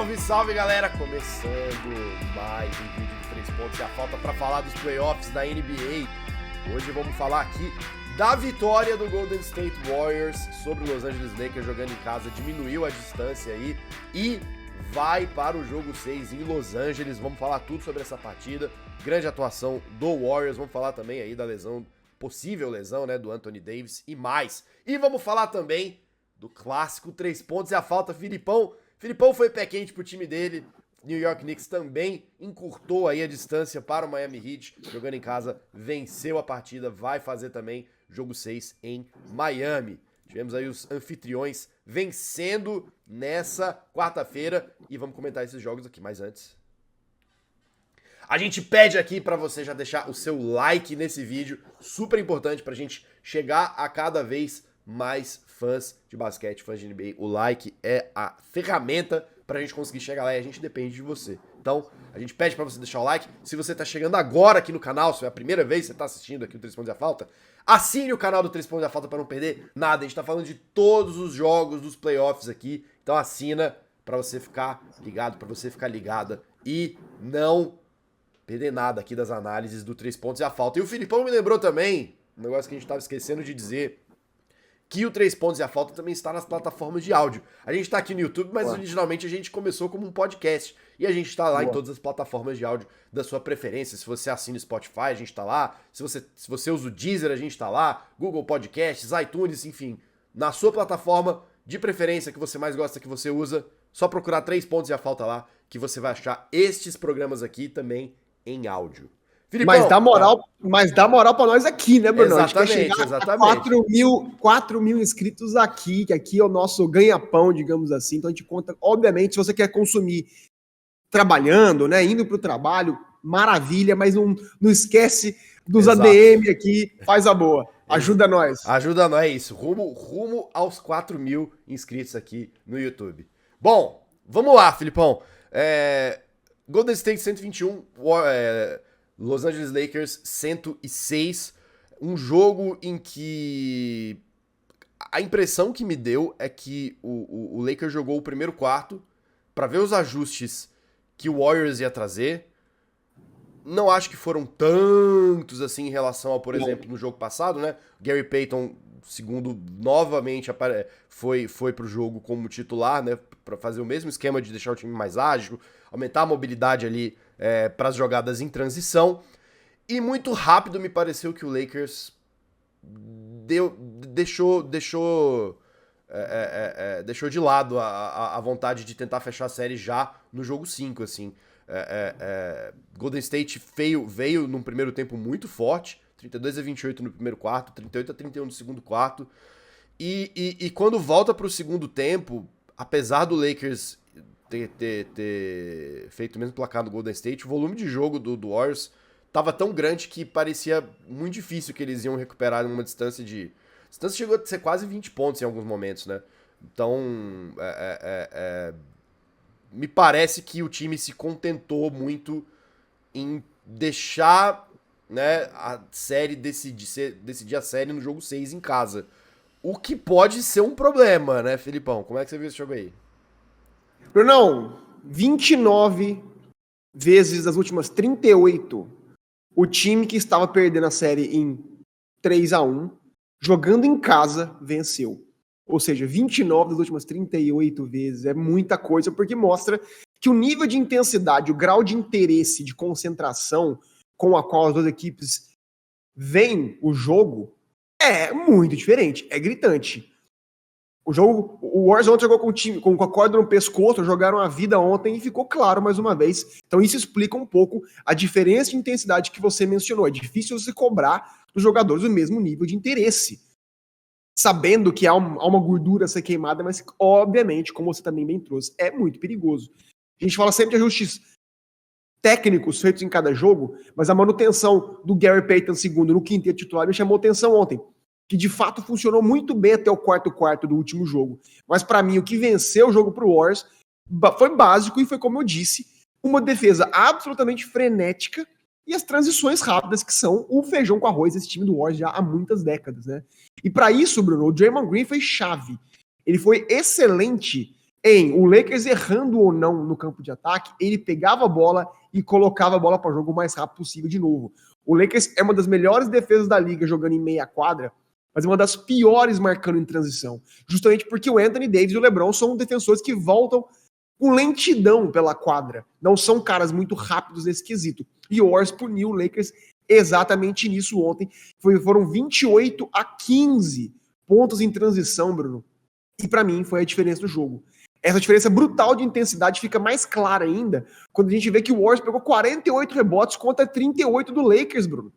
Salve, salve, galera! Começando mais um vídeo de 3 pontos e a falta para falar dos playoffs da NBA. Hoje vamos falar aqui da vitória do Golden State Warriors sobre o Los Angeles Lakers jogando em casa. Diminuiu a distância aí e vai para o jogo 6 em Los Angeles. Vamos falar tudo sobre essa partida. Grande atuação do Warriors. Vamos falar também aí da lesão, possível lesão, né, do Anthony Davis e mais. E vamos falar também do clássico 3 pontos e a falta. Filipão foi pé quente pro time dele. New York Knicks também encurtou aí a distância para o Miami Heat, jogando em casa, venceu a partida, vai fazer também jogo 6 em Miami. Tivemos aí os anfitriões vencendo nessa quarta-feira e vamos comentar esses jogos aqui, mas antes a gente pede aqui para você já deixar o seu like nesse vídeo, super importante pra gente chegar a cada vez mais fãs de basquete, fãs de NBA. O like é a ferramenta pra gente conseguir chegar lá e a gente depende de você. Então, a gente pede pra você deixar o like. Se você tá chegando agora aqui no canal, se é a primeira vez que você tá assistindo aqui o 3 pontos e a falta, assine o canal do 3 pontos e a falta pra não perder nada. A gente tá falando de todos os jogos dos playoffs aqui. Então assina pra você ficar ligado, pra você ficar ligada e não perder nada aqui das análises do 3 pontos e a falta. E o Filipão me lembrou também, um negócio que a gente tava esquecendo de dizer, que o 3 pontos e a falta também está nas plataformas de áudio. A gente tá aqui no YouTube, mas originalmente a gente começou como um podcast. E a gente tá lá em todas as plataformas de áudio da sua preferência. Se você assina o Spotify, a gente tá lá. Se você usa o Deezer, a gente tá lá. Google Podcasts, iTunes, enfim. Na sua plataforma de preferência que você mais gosta, que você usa, só procurar 3 pontos e a falta lá, que você vai achar estes programas aqui tambi em áudio. Filipão, mas dá moral pra nós aqui, né, Bruno? Exatamente, a gente quer chegar a 4 mil inscritos aqui, que aqui é o nosso ganha-pão, digamos assim. Então a gente conta, obviamente, se você quer consumir trabalhando, né, indo pro trabalho, maravilha, mas não esquece dos ADM aqui, faz a boa. Ajuda nós. Ajuda nós, é isso. Rumo aos 4 mil inscritos aqui no YouTube. Bom, vamos lá, Filipão. Golden State 121, Los Angeles Lakers 106, um jogo em que a impressão que me deu é que o Lakers jogou o primeiro quarto para ver os ajustes que o Warriors ia trazer. Não acho que foram tantos assim em relação ao, por exemplo, no jogo passado, né? Gary Payton, segundo, novamente foi pro jogo como titular, né? Para fazer o mesmo esquema de deixar o time mais ágil, aumentar a mobilidade ali para as jogadas em transição. E muito rápido me pareceu que o Lakers deixou de lado a vontade de tentar fechar a série já no jogo 5, assim. Golden State veio num primeiro tempo muito forte, 32-28 no primeiro quarto, 38-31 no segundo quarto, e quando volta pro segundo tempo, apesar do Lakers ter feito o mesmo placar do Golden State, o volume de jogo do Warriors tava tão grande que parecia muito difícil que eles iam recuperar numa distância de... A distância chegou a ser quase 20 pontos em alguns momentos, né? Então, me parece que o time se contentou muito em deixar, né, a série decidir a série no jogo 6 em casa. O que pode ser um problema, né, Filipão? Como é que você viu esse jogo aí? Brunão, 29 vezes das últimas 38, o time que estava perdendo a série em 3-1, jogando em casa, venceu. Ou seja, 29 das últimas 38 vezes é muita coisa, porque mostra que o nível de intensidade, o grau de interesse, de concentração com a qual as duas equipes veem o jogo é muito diferente, é gritante. O Warriors ontem jogou com o time com a corda no pescoço, jogaram a vida ontem e ficou claro mais uma vez. Então isso explica um pouco a diferença de intensidade que você mencionou. É difícil você cobrar dos jogadores o mesmo nível de interesse, sabendo que há uma gordura a ser queimada, mas obviamente, como você também bem trouxe, é muito perigoso. A gente fala sempre de ajustes técnicos feitos em cada jogo, mas a manutenção do Gary Payton II no quinteto titular me chamou atenção ontem, que de fato funcionou muito bem até o quarto do último jogo. Mas para mim, o que venceu o jogo pro Warriors foi básico e foi, como eu disse, uma defesa absolutamente frenética e as transições rápidas, que são o feijão com arroz desse time do Warriors já há muitas décadas, né? E para isso, Bruno, o Draymond Green foi chave. Ele foi excelente em o Lakers errando ou não no campo de ataque, ele pegava a bola e colocava a bola para o jogo o mais rápido possível de novo. O Lakers é uma das melhores defesas da liga jogando em meia quadra, mas é uma das piores marcando em transição. Justamente porque o Anthony Davis e o LeBron são defensores que voltam com lentidão pela quadra. Não são caras muito rápidos nesse quesito. E o Warriors puniu o Lakers exatamente nisso ontem. Foram 28-15 pontos em transição, Bruno. E para mim foi a diferença do jogo. Essa diferença brutal de intensidade fica mais clara ainda quando a gente vê que o Warriors pegou 48 rebotes contra 38 do Lakers, Bruno.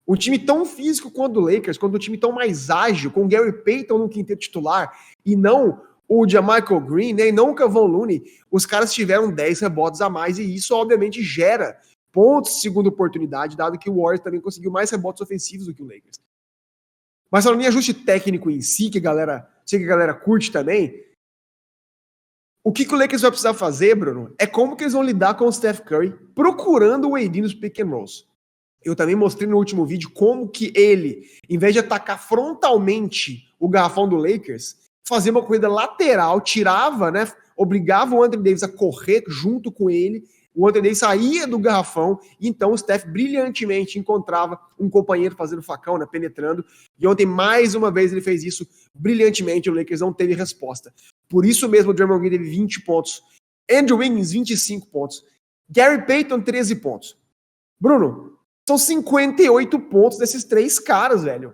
Um time tão físico quanto o Lakers, quanto um time tão mais ágil, com o Gary Payton no quinteto titular, e não o JaMychal Green, né, e não o Kevon Looney, os caras tiveram 10 rebotes a mais, e isso obviamente gera pontos de segunda oportunidade, dado que o Warriors também conseguiu mais rebotes ofensivos do que o Lakers. Mas falando em ajuste técnico em si, que a galera curte também, o que o Lakers vai precisar fazer, Bruno, é como que eles vão lidar com o Steph Curry procurando o AD nos pick and rolls. Eu também mostrei no último vídeo como que ele, em vez de atacar frontalmente o garrafão do Lakers, fazia uma corrida lateral, tirava, né, obrigava o Anthony Davis a correr junto com ele, o Anthony Davis saía do garrafão, e então o Steph brilhantemente encontrava um companheiro fazendo facão, né, penetrando, e ontem mais uma vez ele fez isso brilhantemente, o Lakers não teve resposta. Por isso mesmo o Draymond Green teve 20 pontos, Andrew Wiggins 25 pontos, Gary Payton 13 pontos. Bruno, são 58 pontos desses três caras, velho.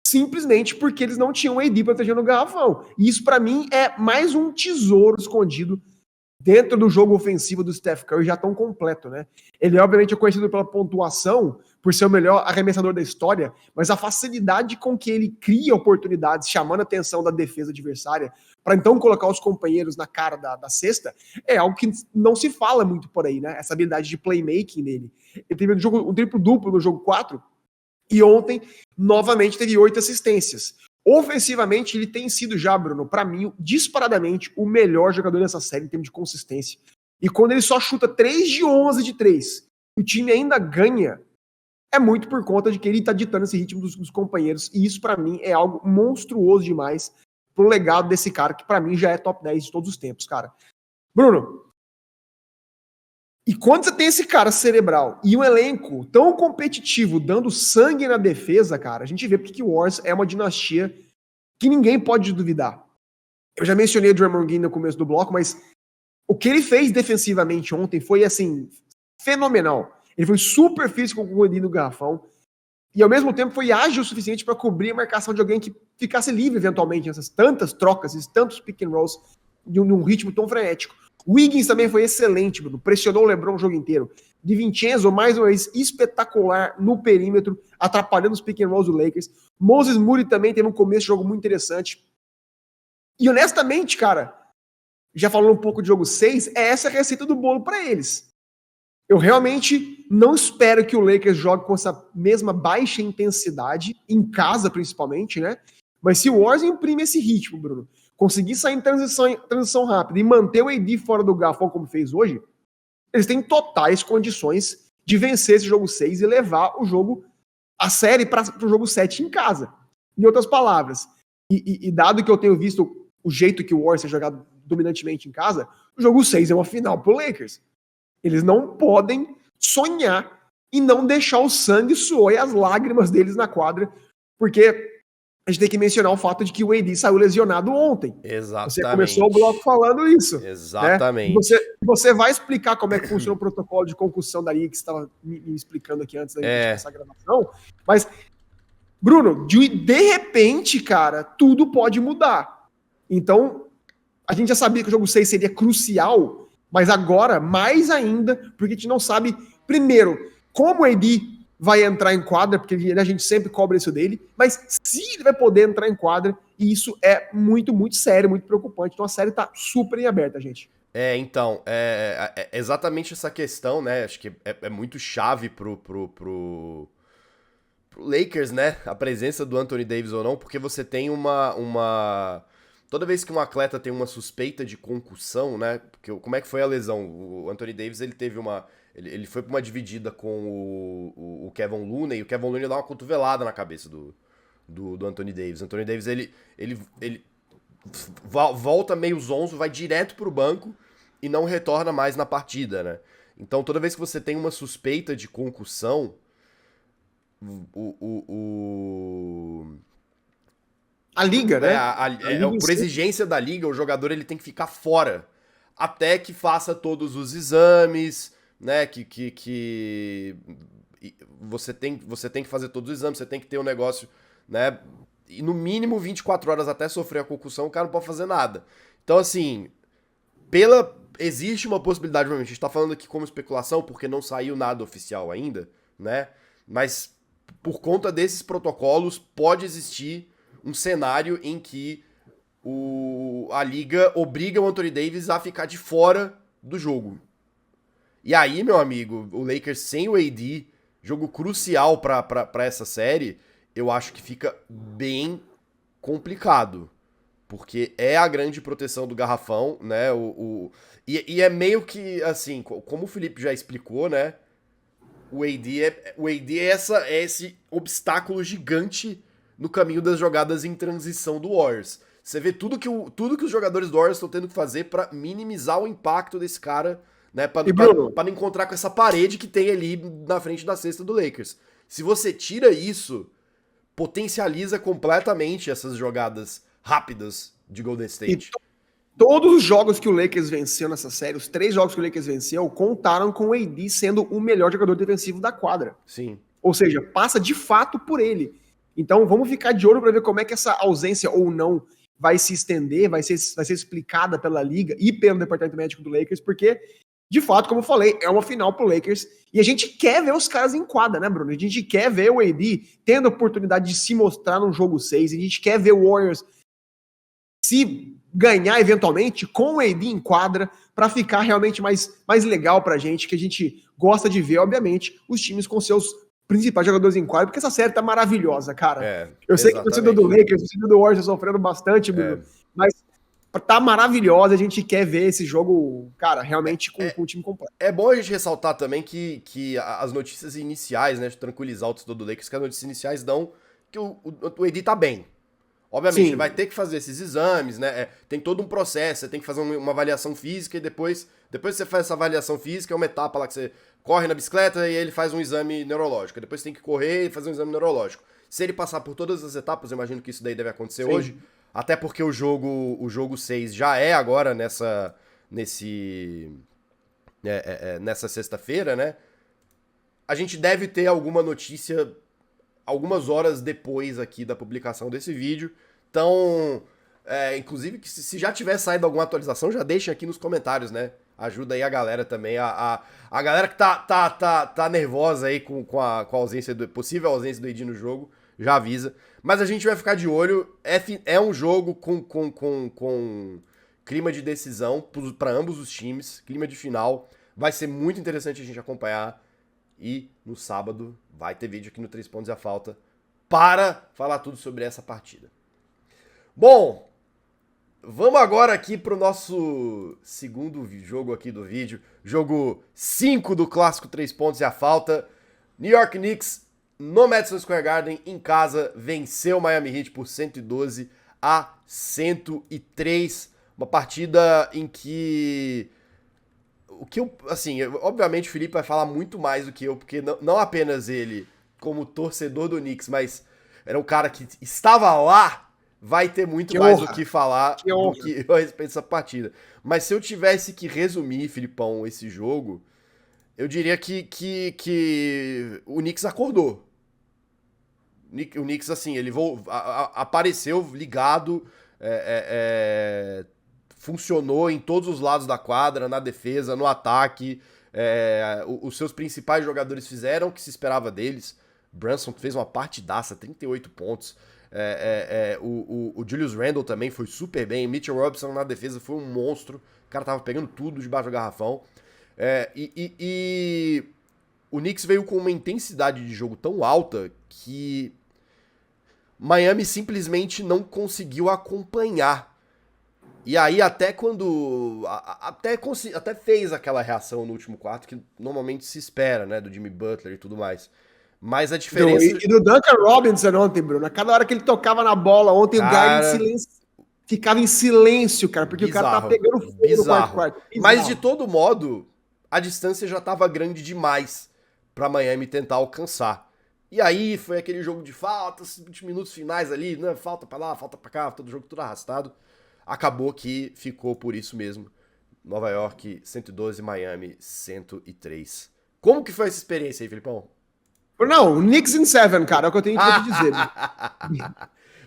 Simplesmente porque eles não tinham AD protegendo o garrafão. E isso pra mim é mais um tesouro escondido dentro do jogo ofensivo do Steph Curry, já tão completo, né? Ele obviamente é conhecido pela pontuação, por ser o melhor arremessador da história, mas a facilidade com que ele cria oportunidades, chamando a atenção da defesa adversária, para então colocar os companheiros na cara da cesta, é algo que não se fala muito por aí, né? Essa habilidade de playmaking dele. Ele teve um triplo-duplo no jogo 4, e ontem, novamente, teve 8 assistências. Ofensivamente, ele tem sido já, Bruno, para mim, disparadamente, o melhor jogador dessa série em termos de consistência. E quando ele só chuta 3 de 11 de 3, o time ainda ganha, é muito por conta de que ele tá ditando esse ritmo dos companheiros. E isso, para mim, é algo monstruoso demais pro legado desse cara, que para mim já é top 10 de todos os tempos, cara. Bruno, e quando você tem esse cara cerebral e um elenco tão competitivo dando sangue na defesa, cara, a gente vê porque o Warriors é uma dinastia que ninguém pode duvidar. Eu já mencionei o Draymond Green no começo do bloco, mas o que ele fez defensivamente ontem foi, assim, fenomenal. Ele foi super físico com o AD no garrafão e, ao mesmo tempo, foi ágil o suficiente para cobrir a marcação de alguém que ficasse livre, eventualmente, nessas tantas trocas, esses tantos pick and rolls de um ritmo tão frenético. O Wiggins também foi excelente, Bruno. Pressionou o LeBron o jogo inteiro. DiVincenzo, mais uma vez, espetacular no perímetro, atrapalhando os pick and rolls do Lakers. Moses Moody também teve um começo de jogo muito interessante. E, honestamente, cara, já falando um pouco de jogo 6, é essa a receita do bolo para eles. Eu realmente não espero que o Lakers jogue com essa mesma baixa intensidade, em casa principalmente, né? Mas se o Warriors imprime esse ritmo, Bruno, conseguir sair em transição rápida e manter o AD fora do garrafão como fez hoje, eles têm totais condições de vencer esse jogo 6 e levar o jogo, a série para o jogo 7 em casa. Em outras palavras, e dado que eu tenho visto o jeito que o Warriors é jogado dominantemente em casa, o jogo 6 é uma final pro Lakers. Eles não podem sonhar e não deixar o sangue suor e as lágrimas deles na quadra, porque a gente tem que mencionar o fato de que o AD saiu lesionado ontem. Exatamente. Você começou o bloco falando isso. Exatamente. Né? Você vai explicar como é que funciona o protocolo de concussão da liga que você estava me explicando aqui antes da gente começar a gravação. Mas, Bruno, de repente, cara, tudo pode mudar. Então, a gente já sabia que o jogo 6 seria crucial, mas agora, mais ainda, porque a gente não sabe, primeiro, como o AD vai entrar em quadra, porque a gente sempre cobra isso dele, mas se ele vai poder entrar em quadra, e isso é muito, muito sério, muito preocupante. Então a série tá super em aberta, gente. Então, é exatamente essa questão, né? Acho que é muito chave pro Lakers, né? A presença do Anthony Davis ou não, porque você tem uma... Toda vez que um atleta tem uma suspeita de concussão, né? Porque, como é que foi a lesão? O Anthony Davis, ele teve uma... Ele foi pra uma dividida com o Kevon Looney, e o Kevon Looney dá uma cotovelada na cabeça do Anthony Davis. O Anthony Davis, ele volta meio zonzo, vai direto pro banco e não retorna mais na partida, né? Então toda vez que você tem uma suspeita de concussão, A liga, né? A liga em por si. exigência da liga, o jogador ele tem que ficar fora até que faça todos os exames, né? Você tem que fazer todos os exames, você tem que ter um negócio, né? E no mínimo 24 horas até sofrer a concussão, o cara não pode fazer nada. Então, assim, existe uma possibilidade, obviamente, a gente tá falando aqui como especulação, porque não saiu nada oficial ainda, né? Mas por conta desses protocolos, pode existir um cenário em que a liga obriga o Anthony Davis a ficar de fora do jogo. E aí, meu amigo, o Lakers sem o AD, jogo crucial pra essa série, eu acho que fica bem complicado. Porque é a grande proteção do garrafão, né? E é meio que, assim, como o Felipe já explicou, né? O AD é esse obstáculo gigante no caminho das jogadas em transição do Warriors. Você vê tudo que os jogadores do Warriors estão tendo que fazer pra minimizar o impacto desse cara, né? E Bruno, Pra não encontrar com essa parede que tem ali na frente da cesta do Lakers. Se você tira isso, potencializa completamente essas jogadas rápidas de Golden e State. todos os jogos que o Lakers venceu nessa série, os 3 jogos que o Lakers venceu, contaram com o AD sendo o melhor jogador defensivo da quadra. Sim. Ou seja, passa de fato por ele. Então vamos ficar de olho para ver como é que essa ausência ou não vai se estender, vai ser explicada pela liga e pelo departamento médico do Lakers, porque, de fato, como eu falei, é uma final pro Lakers e a gente quer ver os caras em quadra, né, Bruno? A gente quer ver o AD tendo a oportunidade de se mostrar num jogo 6, a gente quer ver o Warriors se ganhar eventualmente com o AD em quadra para ficar realmente mais legal pra gente, que a gente gosta de ver, obviamente, os times com seus principais jogadores em quadra, porque essa série tá maravilhosa, cara. Eu sei que o torcedor do Lakers, o torcedor do Warriors tá sofrendo bastante, Bruno, mas tá maravilhosa, a gente quer ver esse jogo, cara, realmente com o time completo. É bom a gente ressaltar também que as notícias iniciais, né, de tranquilizar o torcedor do Lakers, que as notícias iniciais dão que o AD tá bem. Obviamente, Sim. ele vai ter que fazer esses exames, né? Tem todo um processo, você tem que fazer uma avaliação física e depois que você faz essa avaliação física, é uma etapa lá que você corre na bicicleta e ele faz um exame neurológico. Depois você tem que correr e fazer um exame neurológico. Se ele passar por todas as etapas, eu imagino que isso daí deve acontecer Sim. hoje. Até porque o jogo 6 já é agora nessa sexta-feira, né? A gente deve ter alguma notícia algumas horas depois aqui da publicação desse vídeo. Então, inclusive, que se já tiver saído alguma atualização, já deixem aqui nos comentários, né? Ajuda aí a galera também. A galera que tá nervosa aí com a ausência possível ausência do AD no jogo, já avisa. Mas a gente vai ficar de olho. É um jogo com clima de decisão para ambos os times, clima de final. Vai ser muito interessante a gente acompanhar. E no sábado vai ter vídeo aqui no 3 Pontos e a Falta para falar tudo sobre essa partida. Bom, vamos agora aqui para o nosso segundo jogo aqui do vídeo. Jogo 5 do clássico 3 Pontos e a Falta. New York Knicks no Madison Square Garden em casa venceu o Miami Heat por 112-103. Uma partida em que... O que eu, assim, obviamente o Felipe vai falar muito mais do que eu, porque não apenas ele, como torcedor do Knicks, mas era um cara que estava lá, vai ter muito mais o que falar do que eu a respeito dessa partida. Mas se eu tivesse que resumir, Filipão, esse jogo, eu diria que o Knicks acordou. O Knicks, assim, ele apareceu ligado, funcionou em todos os lados da quadra, na defesa, no ataque. Os seus principais jogadores fizeram o que se esperava deles. Brunson fez uma partidaça, 38 pontos. O Julius Randle também foi super bem. Mitchell Robinson na defesa foi um monstro. O cara tava pegando tudo debaixo do garrafão. E o Knicks veio com uma intensidade de jogo tão alta que Miami simplesmente não conseguiu acompanhar. E aí até quando... Até fez aquela reação no último quarto que normalmente se espera, né? Do Jimmy Butler e tudo mais. Mas a diferença... E do Duncan Robinson ontem, Bruno. A cada hora que ele tocava na bola ontem, cara, o Garden silêncio. ficava em silêncio, cara, porque Bizarro, o cara tava pegando fogo no quarto. Mas de todo modo, a distância já tava grande demais pra Miami tentar alcançar. E aí foi aquele jogo de faltas, 20 minutos finais ali, né? Falta pra lá, falta pra cá, todo jogo tudo arrastado. Acabou que ficou por isso mesmo. Nova York 112, Miami 103. Como que foi essa experiência aí, Filipão? Não, Knicks in 7, cara, é o que eu tenho pra te dizer.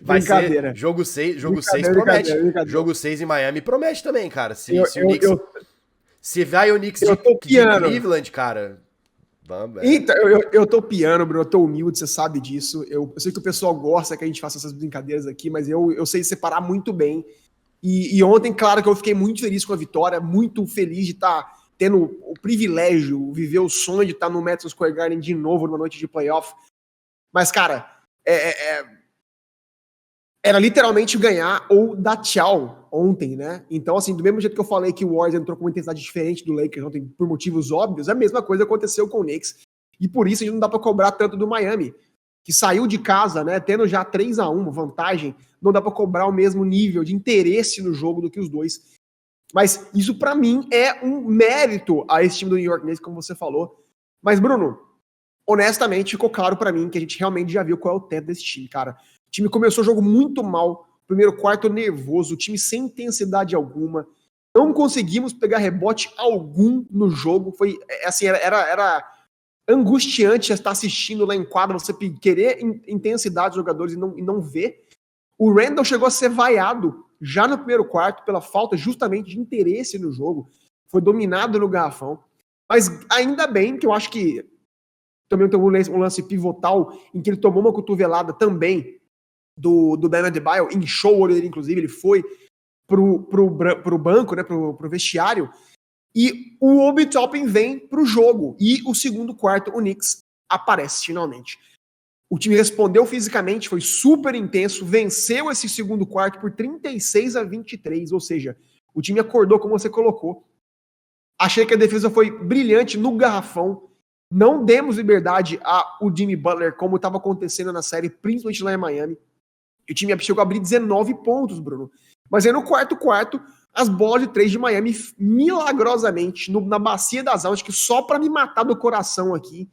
Vai ser jogo 6 promete. Jogo 6 em Miami promete também, cara. Se vai o Knicks de Cleveland, cara. Vamos, Então, eu tô piano, Bruno, eu tô humilde, você sabe disso. Eu sei que o pessoal gosta que a gente faça essas brincadeiras aqui, mas eu sei separar muito bem. E ontem, claro que eu fiquei muito feliz com a vitória, muito feliz de estar tendo o privilégio, viver o sonho de estar no Madison Square Garden de novo numa noite de playoff. Mas, cara, era literalmente ganhar ou dar tchau ontem, né? Então, assim, do mesmo jeito que eu falei que o Warriors entrou com uma intensidade diferente do Lakers ontem por motivos óbvios, a mesma coisa aconteceu com o Knicks. E por isso a gente não dá pra cobrar tanto do Miami, que saiu de casa, né, tendo já 3-1 vantagem, não dá pra cobrar o mesmo nível de interesse no jogo do que os dois. Mas isso pra mim é um mérito a esse time do New York Knicks, como você falou. Mas, Bruno, honestamente, ficou claro pra mim que a gente realmente já viu qual é o teto desse time, cara. O time começou o jogo muito mal, primeiro quarto nervoso, o time sem intensidade alguma, não conseguimos pegar rebote algum no jogo, foi assim, era angustiante estar assistindo lá em quadra, você querer intensidade dos jogadores e não ver. O Randall chegou a ser vaiado já no primeiro quarto pela falta justamente de interesse no jogo, foi dominado no garrafão, mas ainda bem que eu acho que também tem um lance pivotal em que ele tomou uma cotovelada também do Bam Adebayo, inchou o olho dele, inclusive, ele foi pro banco, né, pro vestiário, e o Obi Toppin vem pro jogo, e o segundo quarto, o Knicks aparece finalmente. O time respondeu fisicamente, foi super intenso, venceu esse segundo quarto por 36-23, ou seja, o time acordou como você colocou. Achei que a defesa foi brilhante no garrafão, não demos liberdade ao Jimmy Butler, como estava acontecendo na série, principalmente lá em Miami. O time chegou a abrir 19 pontos, Bruno. Mas aí no quarto, as bolas de 3 de Miami, milagrosamente, na bacia das almas, que só para me matar do coração aqui,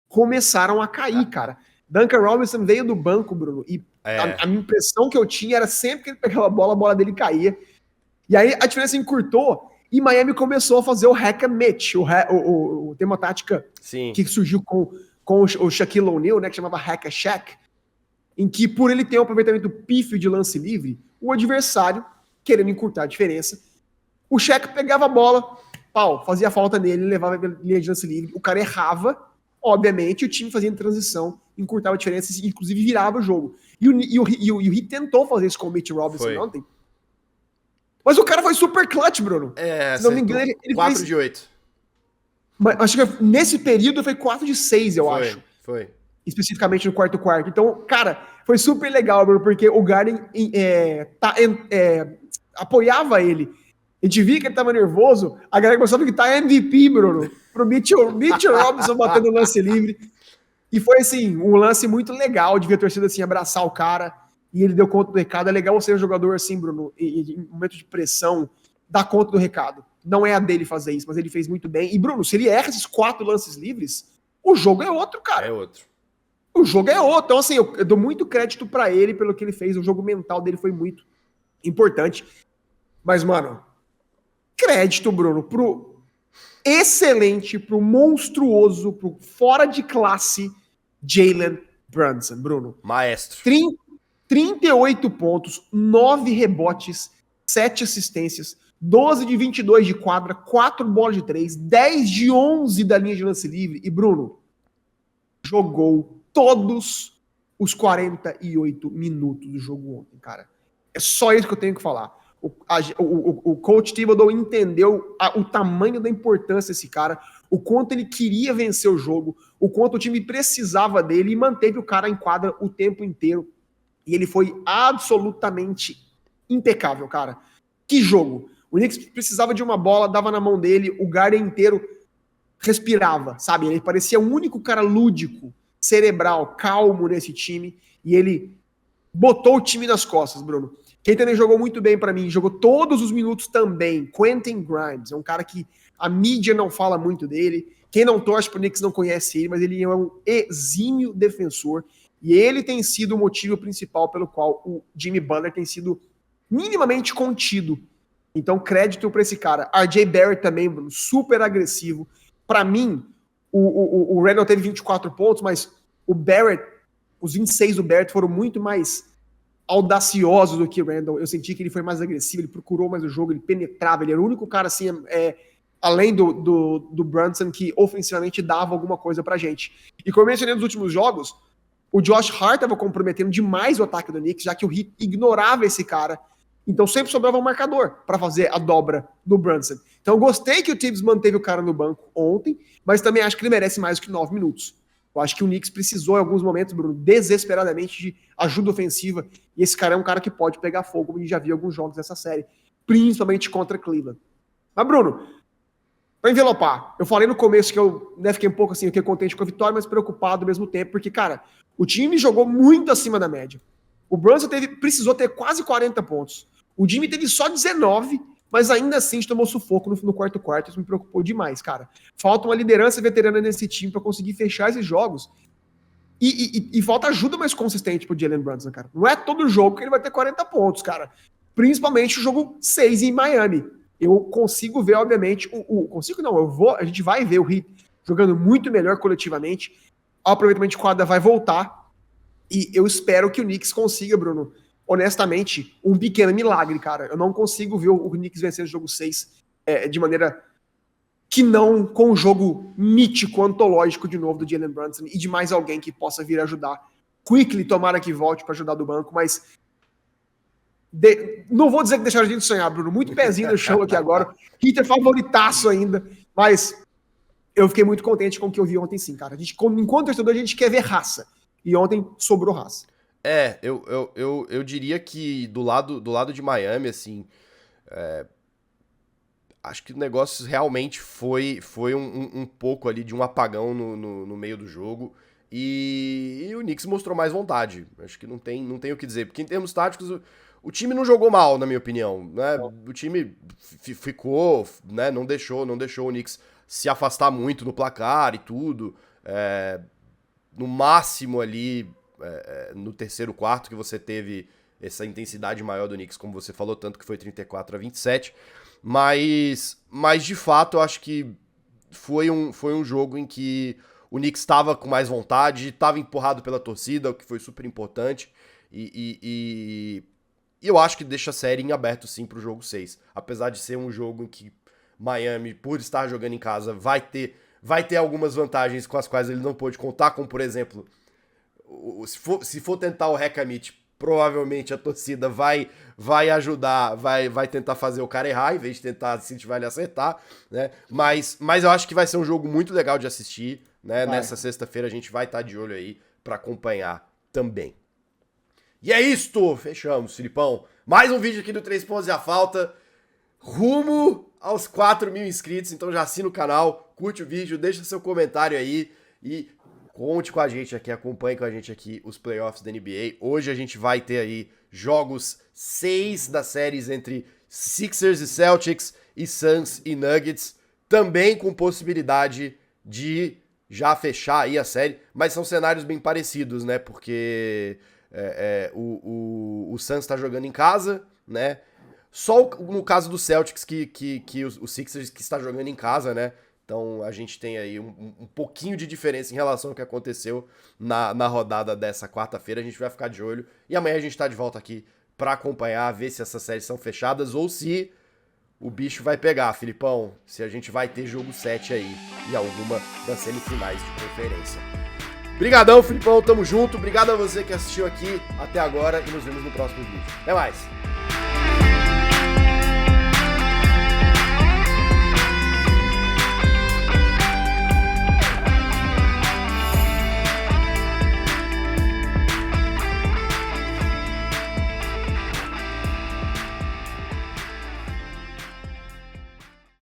começaram a cair, cara. Duncan Robinson veio do banco, Bruno, e a minha impressão que eu tinha era sempre que ele pegava a bola dele caía. E aí a diferença encurtou, e Miami começou a fazer o hack and match, tem uma tática que surgiu com o Shaquille O'Neal, né, que chamava hack a Shaq, em que, por ele ter um aproveitamento pífio de lance livre, o adversário, querendo encurtar a diferença, o Shaq pegava a bola, fazia falta nele, levava a linha de lance livre, o cara errava, obviamente, o time fazia transição, encurtava a diferença, inclusive virava o jogo. E o Heat tentou fazer isso com o Mitch Robinson ontem, mas o cara foi super clutch, Bruno. Se não me engano, ele 4 fez... de 8. Mas acho que nesse período foi 4 de 6, eu acho. Foi. Especificamente no quarto. Então, cara, foi super legal, Bruno, porque o Garden apoiava ele. A gente via que ele tava nervoso, a galera começou a gritar MVP, Bruno, pro Mitchell Robinson batendo no lance livre. E foi, assim, um lance muito legal de ver a torcida, assim, abraçar o cara, e ele deu conta do recado. É legal ser um jogador, assim, Bruno, em momento de pressão, dar conta do recado. Não é a dele fazer isso, mas ele fez muito bem. E, Bruno, se ele erra esses 4 lances livres, o jogo é outro, cara. É outro. O jogo é outro. Então, assim, eu dou muito crédito pra ele pelo que ele fez. O jogo mental dele foi muito importante. Mas, mano, crédito, Bruno, pro excelente, pro monstruoso, pro fora de classe Jalen Brunson, Bruno. Maestro. 38 pontos, 9 rebotes, 7 assistências, 12 de 22 de quadra, 4 bolas de 3, 10 de 11 da linha de lance livre. E, Bruno, jogou todos os 48 minutos do jogo ontem, cara. É só isso que eu tenho que falar. O coach Thibodeau entendeu o tamanho da importância desse cara, o quanto ele queria vencer o jogo, o quanto o time precisava dele e manteve o cara em quadra o tempo inteiro. E ele foi absolutamente impecável, cara. Que jogo! O Knicks precisava de uma bola, dava na mão dele, o Garden inteiro respirava, sabe? Ele parecia o único cara lúdico, cerebral, calmo nesse time, e ele botou o time nas costas, Bruno. Quem também jogou muito bem pra mim, jogou todos os minutos também, Quentin Grimes. É um cara que a mídia não fala muito dele. Quem não torce pro Knicks não conhece ele, mas ele é um exímio defensor. E ele tem sido o motivo principal pelo qual o Jimmy Butler tem sido minimamente contido. Então, crédito pra esse cara. RJ Barrett também, Bruno, super agressivo. Pra mim, o Randall teve 24 pontos, mas o Barrett, os 26 do Barrett foram muito mais audaciosos do que o Randall. Eu senti que ele foi mais agressivo, ele procurou mais o jogo, ele penetrava, ele era o único cara assim, além do Brunson, que ofensivamente dava alguma coisa pra gente. E como eu mencionei nos últimos jogos, o Josh Hart estava comprometendo demais o ataque do Knicks, já que o Heat ignorava esse cara. Então sempre sobrava um marcador para fazer a dobra do Brunson. Então eu gostei que o Tibbs manteve o cara no banco ontem, mas também acho que ele merece mais do que 9 minutos. Eu acho que o Knicks precisou em alguns momentos, Bruno, desesperadamente de ajuda ofensiva, e esse cara é um cara que pode pegar fogo, como a gente já viu alguns jogos dessa série, principalmente contra Cleveland. Mas Bruno, pra envelopar, eu falei no começo que eu fiquei um pouco assim, eu fiquei contente com a vitória, mas preocupado ao mesmo tempo, porque, cara, o time jogou muito acima da média. O Brunson precisou ter quase 40 pontos. O Jimmy teve só 19, mas ainda assim tomou sufoco no quarto quarto. Isso me preocupou demais, cara. Falta uma liderança veterana nesse time para conseguir fechar esses jogos. E falta ajuda mais consistente pro Jalen Brunson, cara. Não é todo jogo que ele vai ter 40 pontos, cara. Principalmente o jogo 6 em Miami. Eu consigo ver, obviamente, a gente vai ver o Heat jogando muito melhor coletivamente. O aproveitamento de quadra vai voltar. E eu espero que o Knicks consiga, Bruno, honestamente, um pequeno milagre, cara. Eu não consigo ver o Knicks vencer o jogo 6 de maneira que não com um jogo mítico, antológico de novo do Jalen Brunson e de mais alguém que possa vir ajudar. Quickly, tomara que volte para ajudar do banco, mas não vou dizer que deixaram a gente sonhar, Bruno. Muito pezinho no chão aqui agora. Heat é favoritaço ainda, mas eu fiquei muito contente com o que eu vi ontem sim, cara. Enquanto torcedor, a gente quer ver raça. E ontem sobrou raça. Eu diria que do lado de Miami, assim, acho que o negócio realmente foi um pouco ali de um apagão no meio do jogo, e o Knicks mostrou mais vontade. Acho que não tem o que dizer, porque em termos táticos o time não jogou mal, na minha opinião, né? O time ficou, né? Não deixou o Knicks se afastar muito no placar e tudo, no máximo ali no terceiro quarto que você teve essa intensidade maior do Knicks, como você falou, tanto que foi 34-27, mas de fato eu acho que foi um jogo em que o Knicks estava com mais vontade, estava empurrado pela torcida, o que foi super importante, e eu acho que deixa a série em aberto sim pro jogo 6, apesar de ser um jogo em que Miami, por estar jogando em casa, vai ter algumas vantagens com as quais ele não pôde contar, como por exemplo, se for tentar o Hack-a-Mitch, provavelmente a torcida vai ajudar, vai tentar fazer o cara errar, em vez de tentar se tiver ele acertar, né? Mas eu acho que vai ser um jogo muito legal de assistir, né? Nessa sexta-feira a gente vai estar de olho aí pra acompanhar também. E é isto! Fechamos, Filipão. Mais um vídeo aqui do 3 Pontos e a Falta. Rumo aos 4.000 inscritos, então já assina o canal, curte o vídeo, deixa seu comentário aí e conte com a gente aqui, acompanhe com a gente aqui os playoffs da NBA. Hoje a gente vai ter aí jogos 6 das séries entre Sixers e Celtics e Suns e Nuggets, também com possibilidade de já fechar aí a série, mas são cenários bem parecidos, né, porque o Suns tá jogando em casa, né, só no caso do Celtics que o Sixers que está jogando em casa, né? Então a gente tem aí um pouquinho de diferença em relação ao que aconteceu na rodada dessa quarta-feira. A gente vai ficar de olho. E amanhã a gente tá de volta aqui para acompanhar, ver se essas séries são fechadas ou se o bicho vai pegar, Filipão. Se a gente vai ter jogo 7 aí em alguma das semifinais de conferência. Brigadão, Filipão. Tamo junto. Obrigado a você que assistiu aqui até agora e nos vemos no próximo vídeo. Até mais!